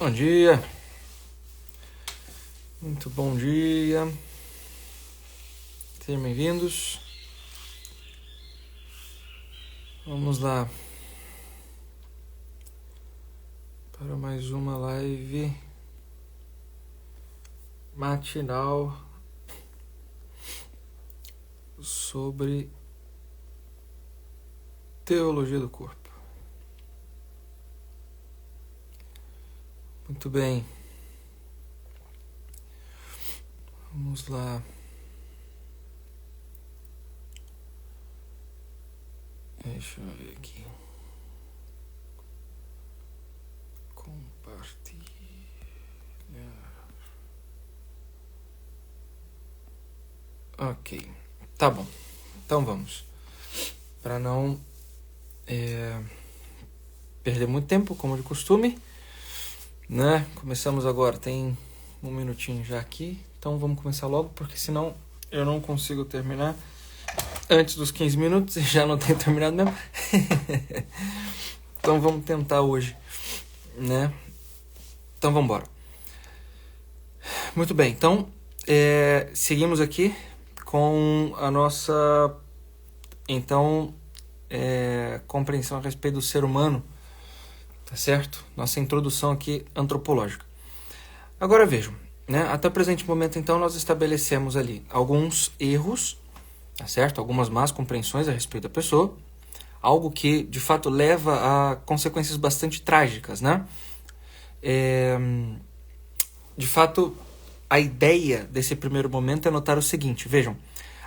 Bom dia, muito bom dia, sejam bem-vindos. Vamos lá para mais uma live matinal sobre teologia do corpo. Muito bem, vamos lá. Deixa eu ver aqui. Compartilhar. Ok, tá bom. Então vamos. Para não perder muito tempo, como de costume, né? Começamos agora, tem um minutinho já aqui. Então vamos começar logo, porque senão eu não consigo terminar antes dos 15 minutos e já não tenho terminado mesmo. Então vamos tentar hoje, né? Então vamos embora. Muito bem, então seguimos aqui com a nossa compreensão a respeito do ser humano, tá certo? Nossa introdução aqui antropológica. Agora vejam, né? Até o presente momento, então, nós estabelecemos ali alguns erros, tá certo? Algumas más compreensões a respeito da pessoa, algo que, de fato, leva a consequências bastante trágicas, né? De fato, a ideia desse primeiro momento é notar o seguinte, vejam,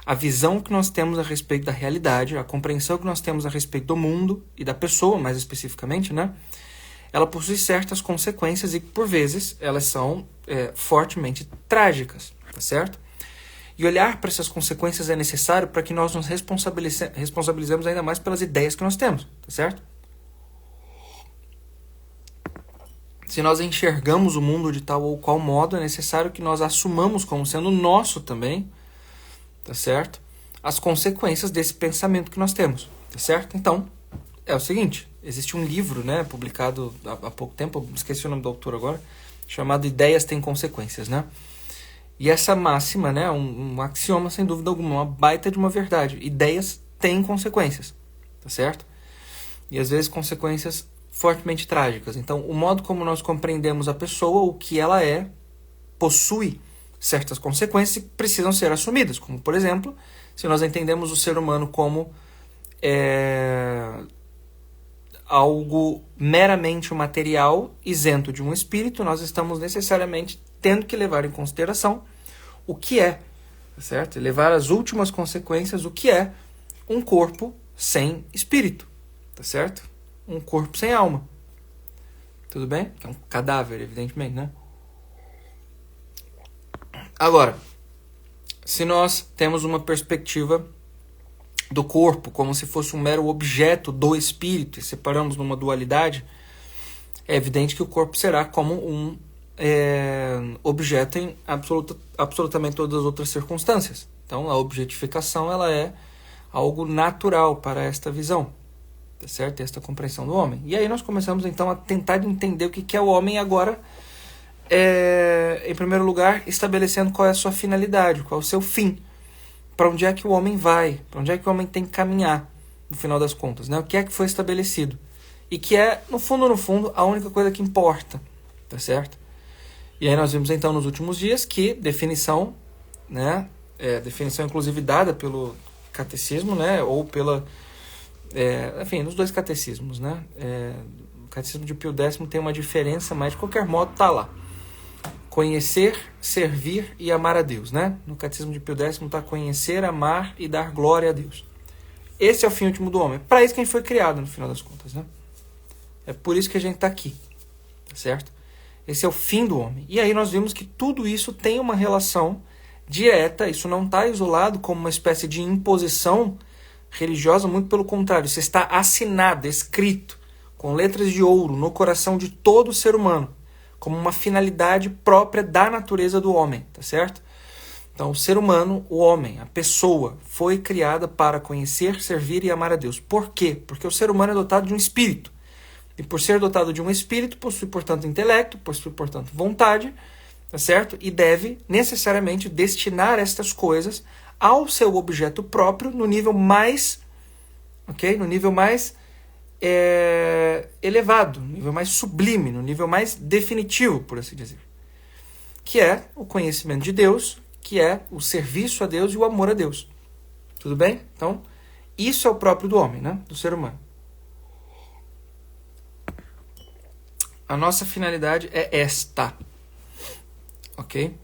a visão que nós temos a respeito da realidade, a compreensão que nós temos a respeito do mundo e da pessoa, mais especificamente, né? Ela possui certas consequências e, por vezes, elas são fortemente trágicas, tá certo? E olhar para essas consequências é necessário para que nós nos responsabilizemos ainda mais pelas ideias que nós temos, tá certo? Se nós enxergamos o mundo de tal ou qual modo, é necessário que nós assumamos como sendo nosso também, tá certo? As consequências desse pensamento que nós temos, tá certo? Então, é o seguinte, existe um livro, né, publicado há pouco tempo, eu esqueci o nome do autor agora, chamado Ideias Têm Consequências, né? E essa máxima, né, um axioma, sem dúvida alguma, uma baita de uma verdade. Ideias têm consequências, tá certo? E às vezes consequências fortemente trágicas. Então, o modo como nós compreendemos a pessoa, o que ela é, possui certas consequências que precisam ser assumidas. Como, por exemplo, se nós entendemos o ser humano como algo meramente material, isento de um espírito, nós estamos necessariamente tendo que levar em consideração o que é, tá certo? E levar as últimas consequências, o que é um corpo sem espírito, tá certo? Um corpo sem alma. Tudo bem? É um cadáver, evidentemente, né? Agora, se nós temos uma perspectiva do corpo como se fosse um mero objeto do espírito e separamos numa dualidade, é evidente que o corpo será como um objeto em absolutamente todas as outras circunstâncias. Então, a objetificação ela é algo natural para esta visão, tá certo? Esta compreensão do homem. E aí nós começamos então a tentar entender o que é o homem agora, em primeiro lugar, estabelecendo qual é a sua finalidade, qual é o seu fim. Para onde é que o homem vai? Para onde é que o homem tem que caminhar, no final das contas, né? O que é que foi estabelecido? E que é, no fundo, a única coisa que importa, tá certo? E aí nós vimos, então, nos últimos dias, que definição, né? Definição, inclusive, dada pelo catecismo, né? Ou pela... enfim, nos dois catecismos, né? O catecismo de Pio X tem uma diferença, mas, de qualquer modo, tá lá. Conhecer, servir e amar a Deus, né? No Catecismo de Pio X está conhecer, amar e dar glória a Deus. Esse é o fim último do homem. Para isso que a gente foi criado, no final das contas, né? É por isso que a gente está aqui, tá certo? Esse é o fim do homem. E aí nós vimos que tudo isso tem uma relação direta, isso não está isolado como uma espécie de imposição religiosa, muito pelo contrário, isso está assinado, escrito, com letras de ouro no coração de todo ser humano, como uma finalidade própria da natureza do homem, tá certo? Então, o ser humano, o homem, a pessoa, foi criada para conhecer, servir e amar a Deus. Por quê? Porque o ser humano é dotado de um espírito. E por ser dotado de um espírito, possui, portanto, intelecto, possui, portanto, vontade, tá certo? E deve necessariamente destinar estas coisas ao seu objeto próprio no nível mais, ok? No nível mais elevado, no nível mais sublime, no nível mais definitivo, por assim dizer. Que é o conhecimento de Deus, que é o serviço a Deus e o amor a Deus. Tudo bem? Então, isso é o próprio do homem, né? Do ser humano. A nossa finalidade é esta. Ok?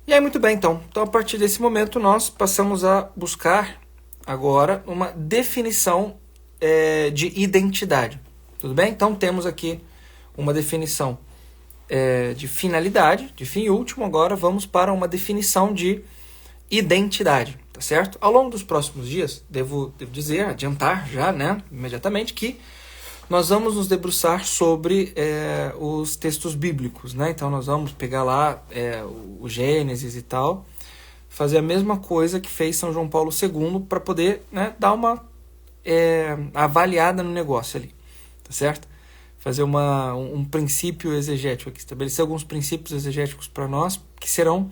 E aí, muito bem, então. Então, a partir desse momento, nós passamos a buscar agora uma definição de identidade. Tudo bem? Então, temos aqui uma definição de finalidade, de fim último. Agora, vamos para uma definição de identidade, tá certo? Ao longo dos próximos dias, devo dizer, adiantar já, né, imediatamente, que nós vamos nos debruçar sobre os textos bíblicos, né? Então nós vamos pegar lá o Gênesis e tal, fazer a mesma coisa que fez São João Paulo II para poder, né, dar uma avaliada no negócio ali, tá certo? Fazer um princípio exegético aqui, estabelecer alguns princípios exegéticos para nós que serão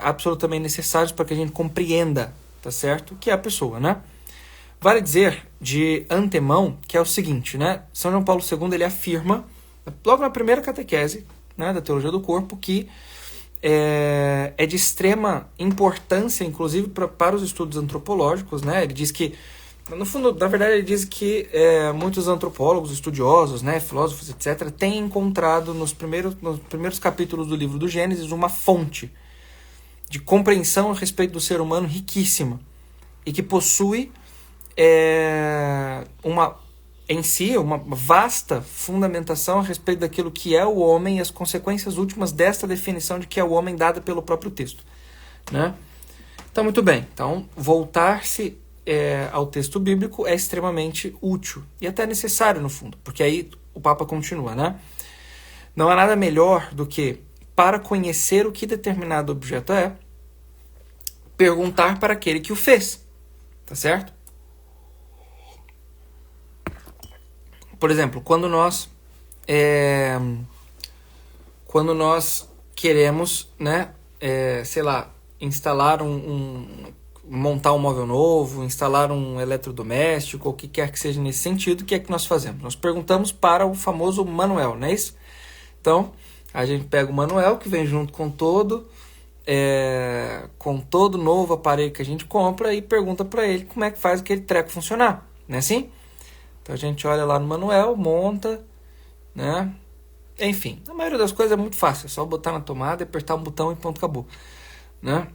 absolutamente necessários para que a gente compreenda, tá certo? O que é a pessoa, né? Vale dizer de antemão que é o seguinte, né? São João Paulo II ele afirma, logo na primeira catequese, né, da Teologia do Corpo, que é de extrema importância, inclusive para os estudos antropológicos, né? Ele diz que, no fundo, na verdade, ele diz que muitos antropólogos, estudiosos, né, filósofos, etc., têm encontrado nos primeiros capítulos do livro do Gênesis uma fonte de compreensão a respeito do ser humano riquíssima e que possui uma vasta fundamentação a respeito daquilo que é o homem e as consequências últimas desta definição de que é o homem dada pelo próprio texto, né? Então, muito bem. Então, voltar-se ao texto bíblico é extremamente útil e até necessário, no fundo, porque aí o Papa continua, né? Não há nada melhor do que, para conhecer o que determinado objeto é, perguntar para aquele que o fez, tá certo? Por exemplo, quando nós queremos, né, sei lá, instalar montar um móvel novo, instalar um eletrodoméstico, ou o que quer que seja nesse sentido, o que é que nós fazemos? Nós perguntamos para o famoso manual, não é isso? Então, a gente pega o manual que vem junto com todo novo aparelho que a gente compra e pergunta para ele como é que faz aquele treco funcionar, não é assim? Então a gente olha lá no manual, monta, né? Enfim, a maioria das coisas é muito fácil, é só botar na tomada, apertar um botão e ponto, acabou, né?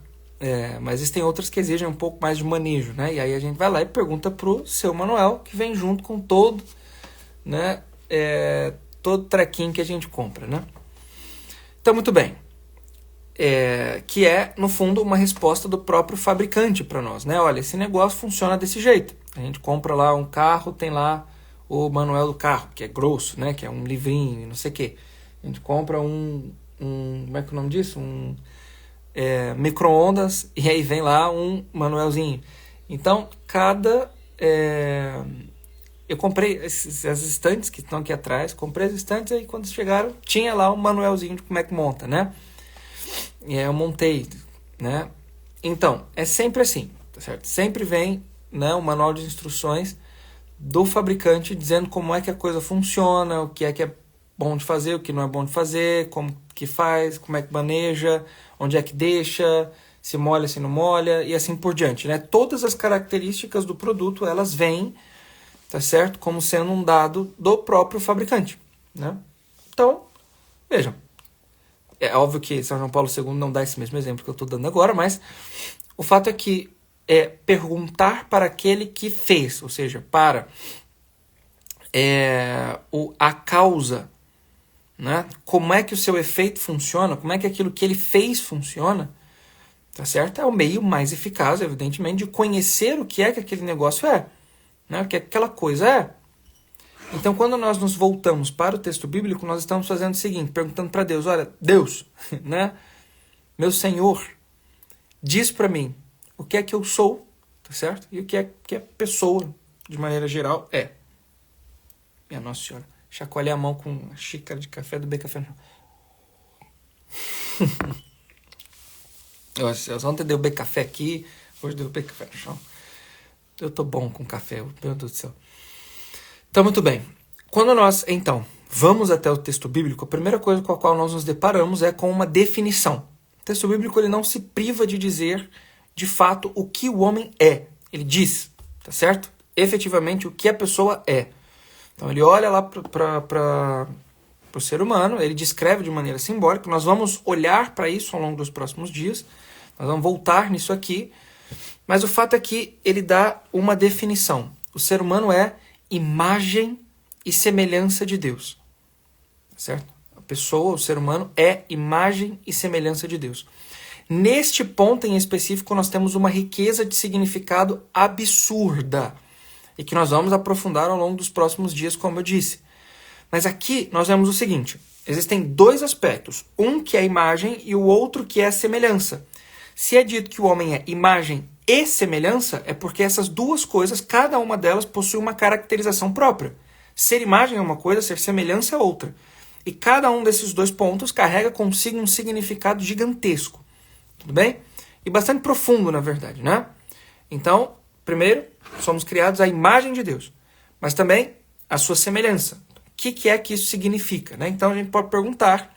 Mas existem outras que exigem um pouco mais de manejo, né? E aí a gente vai lá e pergunta pro seu manual, que vem junto com todo, né? Todo trequinho que a gente compra, né? Então, muito bem. Que é, no fundo, uma resposta do próprio fabricante para nós, né? Olha, esse negócio funciona desse jeito. A gente compra lá um carro, tem lá o manual do carro, que é grosso, né? Que é um livrinho, não sei o quê. A gente compra como é que é o nome disso? Micro-ondas, e aí vem lá um manualzinho. Então, eu comprei as estantes que estão aqui atrás, comprei as estantes, aí quando chegaram, tinha lá um manualzinho de como é que monta, né? E aí eu montei, né? Então, é sempre assim, tá certo? Sempre vem, né, um manual de instruções do fabricante dizendo como é que a coisa funciona, o que é bom de fazer, o que não é bom de fazer, como que faz, como é que maneja, onde é que deixa, se molha, se não molha, e assim por diante, né? Todas as características do produto, elas vêm, tá certo? Como sendo um dado do próprio fabricante, né? Então, vejam. É óbvio que São João Paulo II não dá esse mesmo exemplo que eu estou dando agora, mas o fato é que perguntar para aquele que fez, ou seja, para a causa, né? Como é que o seu efeito funciona, como é que aquilo que ele fez funciona, tá certo? É o meio mais eficaz, evidentemente, de conhecer o que é que aquele negócio é, né? O que aquela coisa é. Então, quando nós nos voltamos para o texto bíblico, nós estamos fazendo o seguinte, perguntando para Deus, olha, Deus, né? Meu Senhor, diz para mim o que é que eu sou, tá certo? E o que é pessoa, de maneira geral, é. Minha Nossa Senhora. Chacoalhei a mão com uma xícara de café do B-Café. Ontem deu B-Café aqui, hoje deu B-Café no chão. Eu tô bom com café, meu Deus do céu. Então, muito bem. Quando nós, então, vamos até o texto bíblico, a primeira coisa com a qual nós nos deparamos é com uma definição. O texto bíblico ele não se priva de dizer, de fato, o que o homem é. Ele diz, tá certo? Efetivamente, o que a pessoa é. Então, ele olha lá para o ser humano, ele descreve de maneira simbólica. Nós vamos olhar para isso ao longo dos próximos dias. Nós vamos voltar nisso aqui. Mas o fato é que ele dá uma definição. O ser humano é imagem e semelhança de Deus. Certo? A pessoa, o ser humano, é imagem e semelhança de Deus. Neste ponto em específico, nós temos uma riqueza de significado absurda. E que nós vamos aprofundar ao longo dos próximos dias, como eu disse. Mas aqui nós vemos o seguinte. Existem dois aspectos. Um que é a imagem e o outro que é a semelhança. Se é dito que o homem é imagem e semelhança, é porque essas duas coisas, cada uma delas possui uma caracterização própria. Ser imagem é uma coisa, ser semelhança é outra. E cada um desses dois pontos carrega consigo um significado gigantesco. Tudo bem? E bastante profundo, na verdade, né? Então, primeiro, somos criados à imagem de Deus, mas também à sua semelhança. O que é que isso significa? Né? Então, a gente pode perguntar,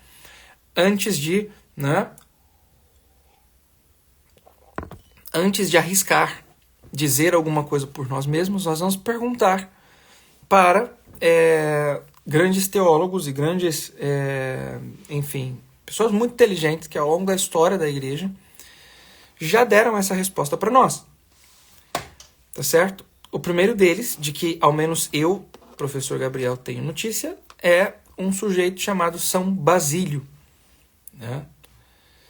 antes de arriscar dizer alguma coisa por nós mesmos, nós vamos perguntar para grandes teólogos e grandes, pessoas muito inteligentes que ao longo da história da igreja já deram essa resposta para nós. Tá certo? O primeiro deles, de que ao menos eu, professor Gabriel, tenho notícia, é um sujeito chamado São Basílio. Né?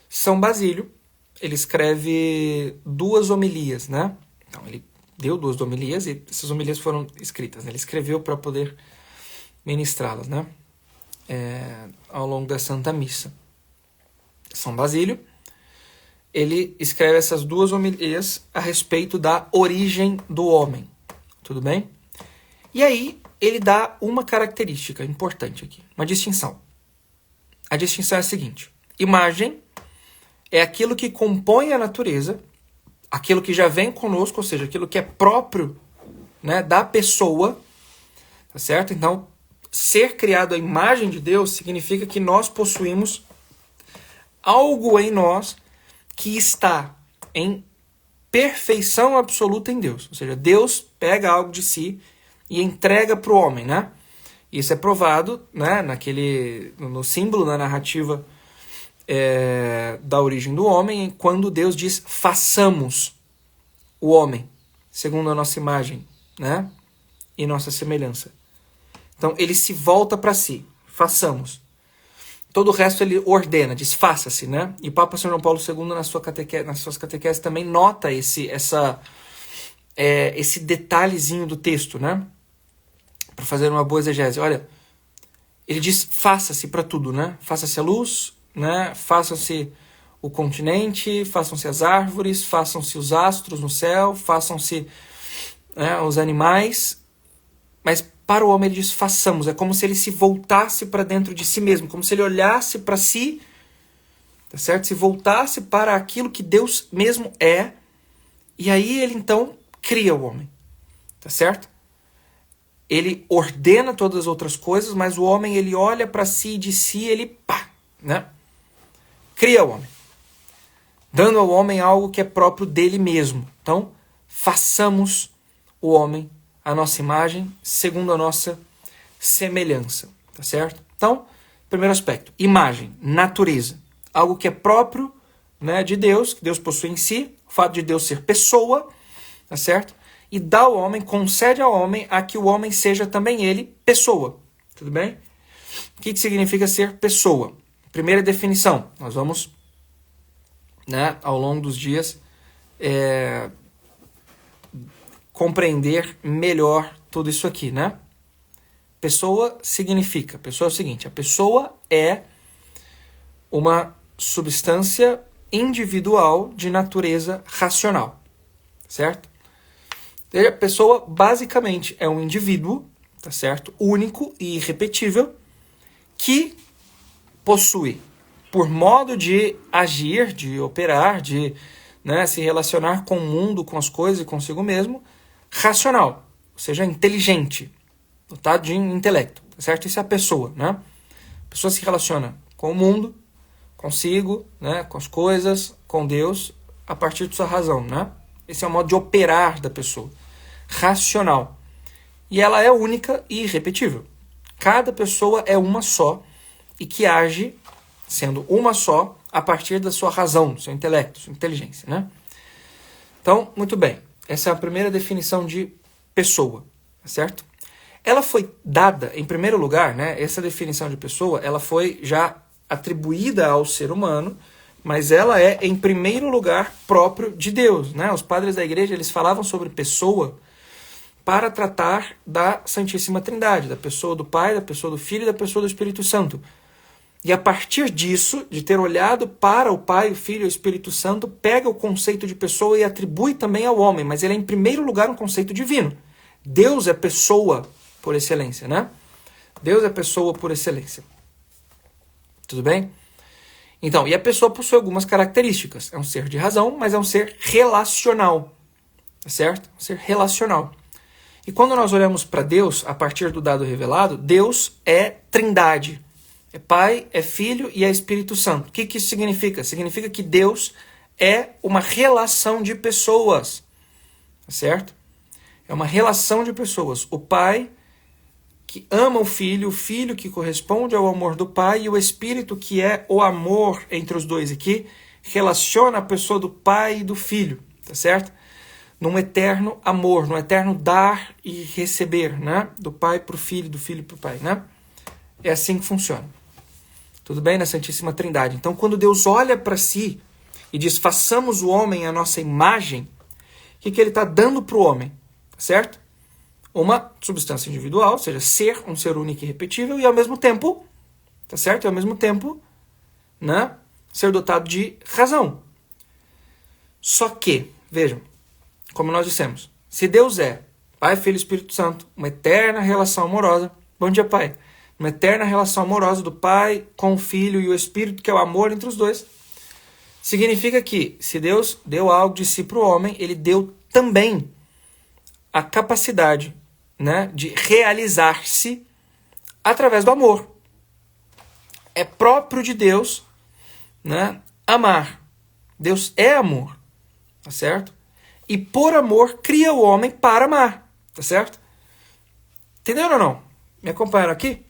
São Basílio, ele escreve 2 homilias, né? Então, ele deu 2 homilias e essas homilias foram escritas. Né? Ele escreveu para poder ministrá-las, né? Ao longo da Santa Missa. São Basílio, ele escreve essas 2 homilias a respeito da origem do homem. Tudo bem? E aí, ele dá uma característica importante aqui, uma distinção. A distinção é a seguinte. Imagem é aquilo que compõe a natureza, aquilo que já vem conosco, ou seja, aquilo que é próprio, né, da pessoa, tá certo? Então, ser criado à imagem de Deus significa que nós possuímos algo em nós que está em perfeição absoluta em Deus. Ou seja, Deus pega algo de si e entrega para o homem, né? Isso é provado, né, no símbolo, na narrativa da origem do homem, quando Deus diz, façamos o homem, segundo a nossa imagem, né, e nossa semelhança. Então, ele se volta para si, façamos. Todo o resto ele ordena, diz, faça-se, né? E o Papa São João Paulo II, nas suas catequeses, também nota esse detalhezinho do texto, né? Para fazer uma boa exegese. Olha, ele diz, faça-se para tudo, né? Faça-se a luz, né? Façam-se o continente, façam-se as árvores, façam-se os astros no céu, façam-se, né, os animais, mas para o homem ele diz façamos, é como se ele se voltasse para dentro de si mesmo, como se ele olhasse para si, tá certo? Se voltasse para aquilo que Deus mesmo é, e aí ele então cria o homem, tá certo? Ele ordena todas as outras coisas, mas o homem ele olha para si e de si ele né? Cria o homem, dando ao homem algo que é próprio dele mesmo. Então, façamos o homem a nossa imagem, segundo a nossa semelhança, tá certo? Então, primeiro aspecto, imagem, natureza, algo que é próprio, né, de Deus, que Deus possui em si, o fato de Deus ser pessoa, tá certo? E dá ao homem, concede ao homem a que o homem seja também ele pessoa, tudo bem? O que significa ser pessoa? Primeira definição, nós vamos, né, ao longo dos dias, compreender melhor tudo isso aqui, né? Pessoa é o seguinte, a pessoa é uma substância individual de natureza racional, certo? A pessoa basicamente é um indivíduo, tá certo? Único e irrepetível, que possui, por modo de agir, de operar, de, né, se relacionar com o mundo, com as coisas e consigo mesmo, racional, ou seja, inteligente, dotado de intelecto, tá certo? Isso é a pessoa, né? A pessoa se relaciona com o mundo, consigo, né, com as coisas, com Deus, a partir de sua razão, né? Esse é o modo de operar da pessoa, racional. E ela é única e irrepetível. Cada pessoa é uma só e que age sendo uma só a partir da sua razão, do seu intelecto, sua inteligência, né? Então, muito bem. Essa é a primeira definição de pessoa, certo? Ela foi dada, em primeiro lugar, né? Essa definição de pessoa, ela foi já atribuída ao ser humano, mas ela é, em primeiro lugar, próprio de Deus, né? Os padres da igreja, eles falavam sobre pessoa para tratar da Santíssima Trindade, da pessoa do Pai, da pessoa do Filho e da pessoa do Espírito Santo. E a partir disso, de ter olhado para o Pai, o Filho e o Espírito Santo, pega o conceito de pessoa e atribui também ao homem, mas ele é em primeiro lugar um conceito divino. Deus é pessoa por excelência, né? Deus é pessoa por excelência. Tudo bem? Então, e a pessoa possui algumas características. É um ser de razão, mas é um ser relacional. Tá certo? Um ser relacional. E quando nós olhamos para Deus, a partir do dado revelado, Deus é trindade. É Pai, é Filho e é Espírito Santo. O que isso significa? Significa que Deus é uma relação de pessoas. Tá certo? É uma relação de pessoas. O Pai que ama o Filho que corresponde ao amor do Pai, e o Espírito que é o amor entre os dois, e que relaciona a pessoa do Pai e do Filho. Tá certo? Num eterno amor, num eterno dar e receber, né? Do Pai para o Filho, do Filho para o Pai, né? É assim que funciona. Tudo bem? Na Santíssima Trindade. Então, quando Deus olha para si e diz, façamos o homem à nossa imagem, o que ele está dando para o homem? Certo? Uma substância individual, ou seja, ser um ser único e irrepetível, e ao mesmo tempo, tá certo? E ao mesmo tempo, né? Ser dotado de razão. Só que, vejam, como nós dissemos, se Deus é Pai, Filho e Espírito Santo, uma eterna relação amorosa, bom dia, Pai, uma eterna relação amorosa do Pai com o Filho e o Espírito, que é o amor entre os dois, significa que, se Deus deu algo de si para o homem, ele deu também a capacidade, né, de realizar-se através do amor. É próprio de Deus, né, amar. Deus é amor, tá certo? E por amor cria o homem para amar, tá certo? Entenderam ou não? Me acompanharam aqui?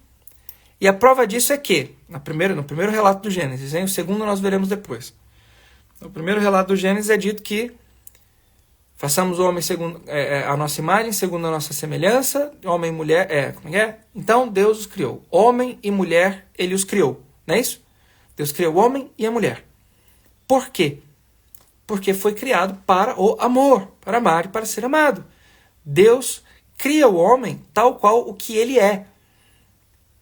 E a prova disso é que, no primeiro relato do Gênesis, hein? O segundo nós veremos depois. No primeiro relato do Gênesis é dito que façamos o homem segundo a nossa imagem, segundo a nossa semelhança, homem e mulher, como é? Então Deus os criou. Homem e mulher, ele os criou. Não é isso? Deus criou o homem e a mulher. Por quê? Porque foi criado para o amor, para amar e para ser amado. Deus cria o homem tal qual o que ele é.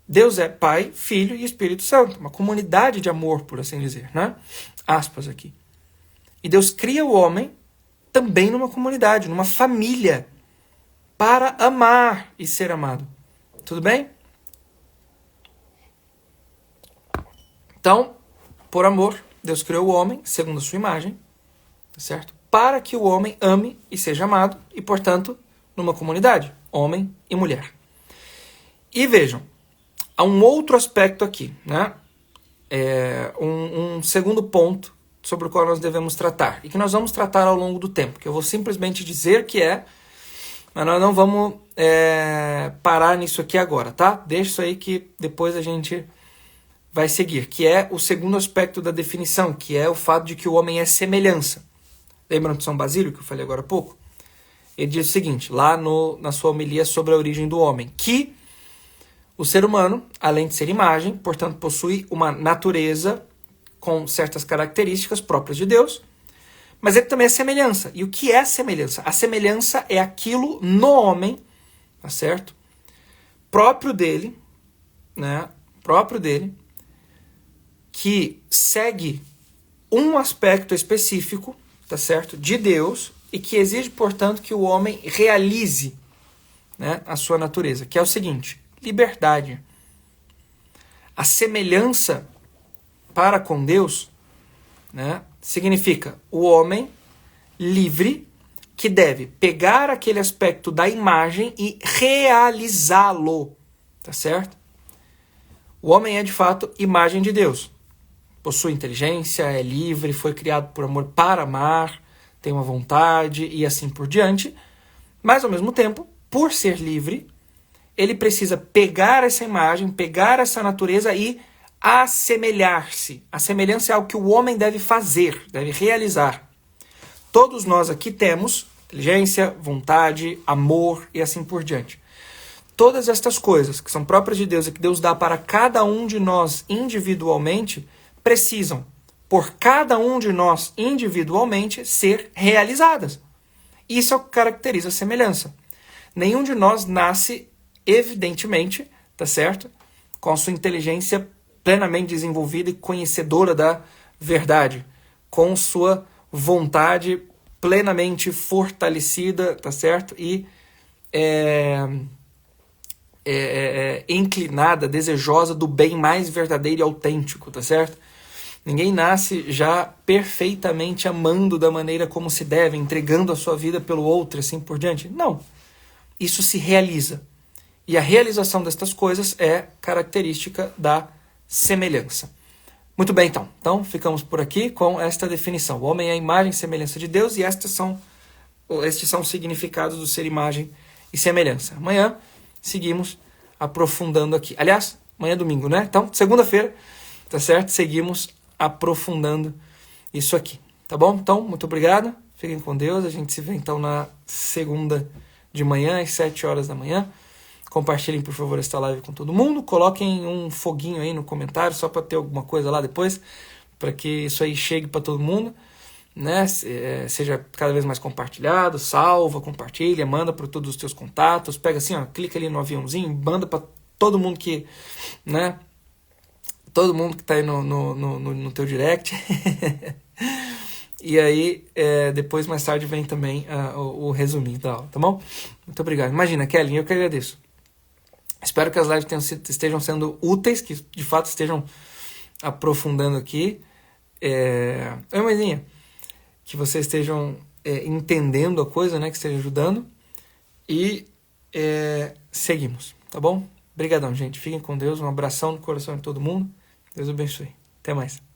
Deus é Pai, Filho e Espírito Santo. Uma comunidade de amor, por assim dizer, né? Aspas aqui. E Deus cria o homem também numa comunidade, numa família, para amar e ser amado. Tudo bem? Então, por amor, Deus criou o homem, segundo a sua imagem, certo? Para que o homem ame e seja amado, e, portanto, numa comunidade, homem e mulher. E vejam, há um outro aspecto aqui, né? Um segundo ponto sobre o qual nós devemos tratar, e que nós vamos tratar ao longo do tempo, que eu vou simplesmente dizer que mas nós não vamos parar nisso aqui agora, tá? Deixa isso aí que depois a gente vai seguir, que é o segundo aspecto da definição, que é o fato de que o homem é semelhança. Lembram de São Basílio, que eu falei agora há pouco? Ele diz o seguinte, lá na sua homilia sobre a origem do homem, que o ser humano, além de ser imagem, portanto, possui uma natureza com certas características próprias de Deus, mas ele também é semelhança. E o que é semelhança? A semelhança é aquilo no homem, tá certo? Próprio dele, né? Próprio dele, que segue um aspecto específico, tá certo? De Deus, e que exige, portanto, que o homem realize, né, a sua natureza, que é o seguinte: liberdade. A semelhança para com Deus, né, significa o homem livre que deve pegar aquele aspecto da imagem e realizá-lo, tá certo? O homem é de fato imagem de Deus. Possui inteligência, é livre, foi criado por amor para amar, tem uma vontade e assim por diante. Mas ao mesmo tempo, por ser livre, ele precisa pegar essa imagem, pegar essa natureza e assemelhar-se. A semelhança é algo que o homem deve fazer, deve realizar. Todos nós aqui temos inteligência, vontade, amor e assim por diante. Todas estas coisas que são próprias de Deus e que Deus dá para cada um de nós individualmente, precisam, por cada um de nós individualmente, ser realizadas. Isso é o que caracteriza a semelhança. Nenhum de nós nasce, evidentemente, tá certo? Com a sua inteligência plenamente desenvolvida e conhecedora da verdade, com sua vontade plenamente fortalecida, tá certo? E inclinada, desejosa do bem mais verdadeiro e autêntico, tá certo? Ninguém nasce já perfeitamente amando da maneira como se deve, entregando a sua vida pelo outro, assim por diante. Não. Isso se realiza. E a realização destas coisas é característica da semelhança. Muito bem, então. Então, ficamos por aqui com esta definição. O homem é a imagem e semelhança de Deus e estes são os significados do ser imagem e semelhança. Amanhã, seguimos aprofundando aqui. Aliás, amanhã é domingo, né? Então, segunda-feira, tá certo? Seguimos aprofundando isso aqui. Tá bom? Então, muito obrigado. Fiquem com Deus. A gente se vê, então, na segunda de manhã, às 7 horas da manhã. Compartilhem, por favor, esta live com todo mundo. Coloquem um foguinho aí no comentário, só para ter alguma coisa lá depois, para que isso aí chegue para todo mundo, né? Seja cada vez mais compartilhado, salva, compartilha, manda para todos os teus contatos, pega assim, ó, clica ali no aviãozinho, manda para todo mundo que, né? Todo mundo que está aí no teu direct. E aí, depois, mais tarde, vem também o resuminho da aula, tá bom? Muito obrigado. Imagina, Kelly, eu que agradeço. Espero que as lives estejam sendo úteis, que de fato estejam aprofundando aqui. Oi, mãezinha. Que vocês estejam entendendo a coisa, né? Que esteja ajudando. E seguimos, tá bom? Obrigadão, gente. Fiquem com Deus. Um abração no coração de todo mundo. Deus abençoe. Até mais.